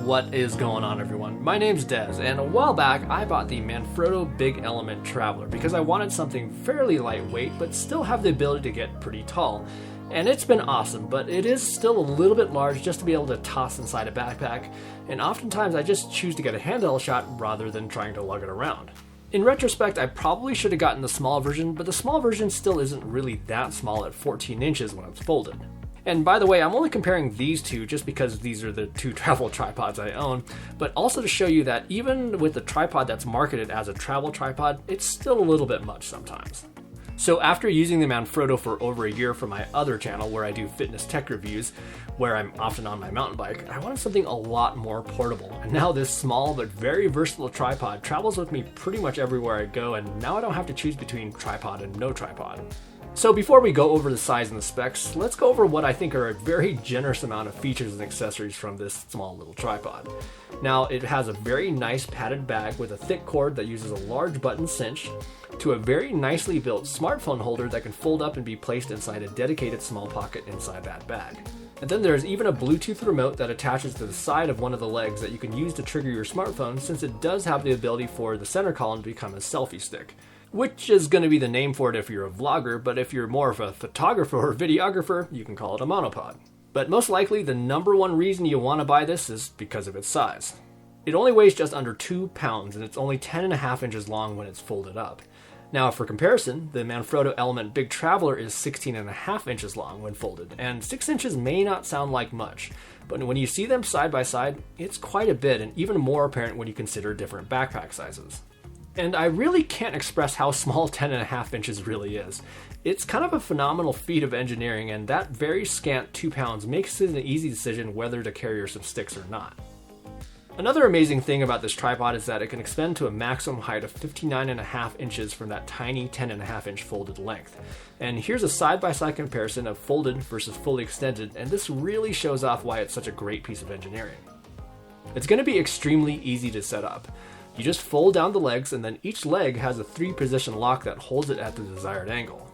What is going on, everyone? My name's Dez, and a while back I bought the MeFoto Big Element Traveler because I wanted something fairly lightweight but still have the ability to get pretty tall. And it's been awesome, but it is still a little bit large just to be able to toss inside a backpack, and oftentimes I just choose to get a handheld shot rather than trying to lug it around. In retrospect, I probably should have gotten the small version, but the small version still isn't really that small at 14 inches when it's folded. And by the way, I'm only comparing these two just because these are the two travel tripods I own, but also to show you that even with the tripod that's marketed as a travel tripod, it's still a little bit much sometimes. So after using the MeFoto for over a year for my other channel where I do fitness tech reviews, where I'm often on my mountain bike, I wanted something a lot more portable. And now this small but very versatile tripod travels with me pretty much everywhere I go, and now I don't have to choose between tripod and no tripod. So before we go over the size and the specs, let's go over what I think are a very generous amount of features and accessories from this small little tripod. Now, it has a very nice padded bag with a thick cord that uses a large button cinch, to a very nicely built smartphone holder that can fold up and be placed inside a dedicated small pocket inside that bag. And then there's even a Bluetooth remote that attaches to the side of one of the legs that you can use to trigger your smartphone, since it does have the ability for the center column to become a selfie stick. Which is going to be the name for it if you're a vlogger, but if you're more of a photographer or videographer, you can call it a monopod. But most likely, the number one reason you want to buy this is because of its size. It only weighs just under 2 pounds, and it's only 10.5 inches long when it's folded up. Now, for comparison, the MeFoto Element Big Traveler is 16.5 inches long when folded, and 6 inches may not sound like much, but when you see them side by side, it's quite a bit, and even more apparent when you consider different backpack sizes. And I really can't express how small 10.5 inches really is. It's kind of a phenomenal feat of engineering, and that very scant 2 pounds makes it an easy decision whether to carry some sticks or not. Another amazing thing about this tripod is that it can extend to a maximum height of 59.5 inches from that tiny 10.5 inch folded length. And here's a side-by-side comparison of folded versus fully extended, and this really shows off why it's such a great piece of engineering. It's going to be extremely easy to set up. You just fold down the legs, and then each leg has a 3-position lock that holds it at the desired angle.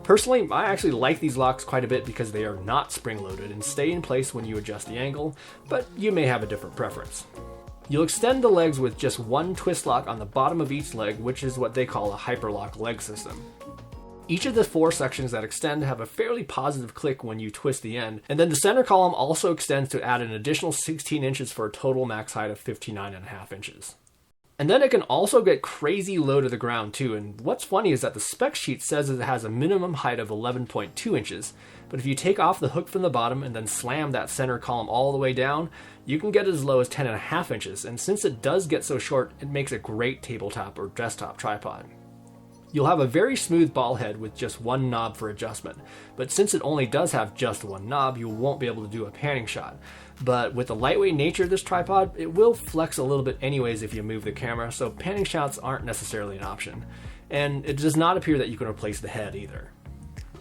Personally, I actually like these locks quite a bit because they are not spring-loaded and stay in place when you adjust the angle, but you may have a different preference. You'll extend the legs with just one twist lock on the bottom of each leg, which is what they call a hyperlock leg system. Each of the 4 sections that extend have a fairly positive click when you twist the end, and then the center column also extends to add an additional 16 inches for a total max height of 59.5 inches. And then it can also get crazy low to the ground too, and what's funny is that the spec sheet says it has a minimum height of 11.2 inches, but if you take off the hook from the bottom and then slam that center column all the way down, you can get as low as 10.5 inches, and since it does get so short, it makes a great tabletop or desktop tripod. You'll have a very smooth ball head with just one knob for adjustment, but since it only does have just one knob, you won't be able to do a panning shot. But with the lightweight nature of this tripod, it will flex a little bit anyways if you move the camera, so panning shots aren't necessarily an option. And it does not appear that you can replace the head either.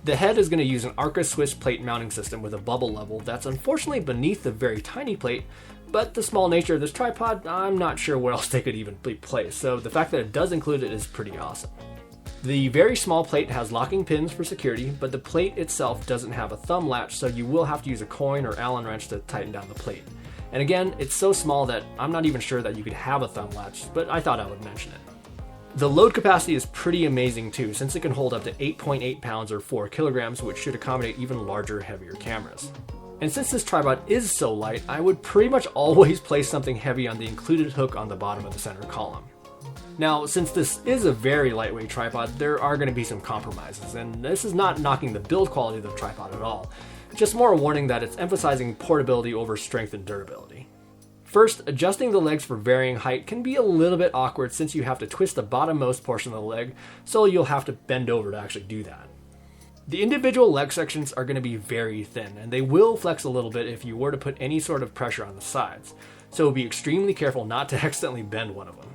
The head is going to use an Arca Swiss plate mounting system with a bubble level that's unfortunately beneath the very tiny plate, but the small nature of this tripod, I'm not sure where else they could even be placed, so the fact that it does include it is pretty awesome. The very small plate has locking pins for security, but the plate itself doesn't have a thumb latch, so you will have to use a coin or Allen wrench to tighten down the plate. And again, it's so small that I'm not even sure that you could have a thumb latch, but I thought I would mention it. The load capacity is pretty amazing too, since it can hold up to 8.8 pounds or 4 kilograms, which should accommodate even larger, heavier cameras. And since this tripod is so light, I would pretty much always place something heavy on the included hook on the bottom of the center column. Now, since this is a very lightweight tripod, there are going to be some compromises, and this is not knocking the build quality of the tripod at all. It's just more a warning that it's emphasizing portability over strength and durability. First, adjusting the legs for varying height can be a little bit awkward since you have to twist the bottommost portion of the leg, so you'll have to bend over to actually do that. The individual leg sections are going to be very thin, and they will flex a little bit if you were to put any sort of pressure on the sides, so be extremely careful not to accidentally bend one of them.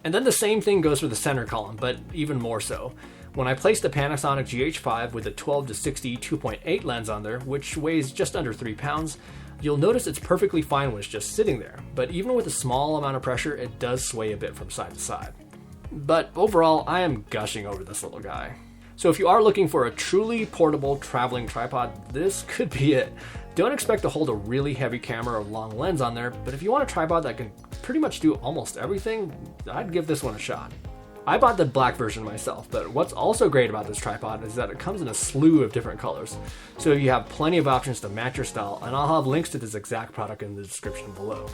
And then the same thing goes for the center column, but even more so. When I placed the Panasonic GH5 with a 12-60 2.8 lens on there, which weighs just under 3 pounds, you'll notice it's perfectly fine when it's just sitting there, but even with a small amount of pressure, it does sway a bit from side to side. But overall, I am gushing over this little guy. So if you are looking for a truly portable traveling tripod, this could be it. Don't expect to hold a really heavy camera or long lens on there, but if you want a tripod that can pretty much do almost everything, I'd give this one a shot. I bought the black version myself, but what's also great about this tripod is that it comes in a slew of different colors. So you have plenty of options to match your style, and I'll have links to this exact product in the description below.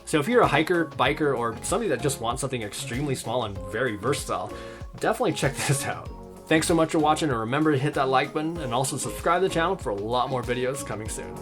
So if you're a hiker, biker, or somebody that just wants something extremely small and very versatile, definitely check this out. Thanks so much for watching, and remember to hit that like button and also subscribe to the channel for a lot more videos coming soon.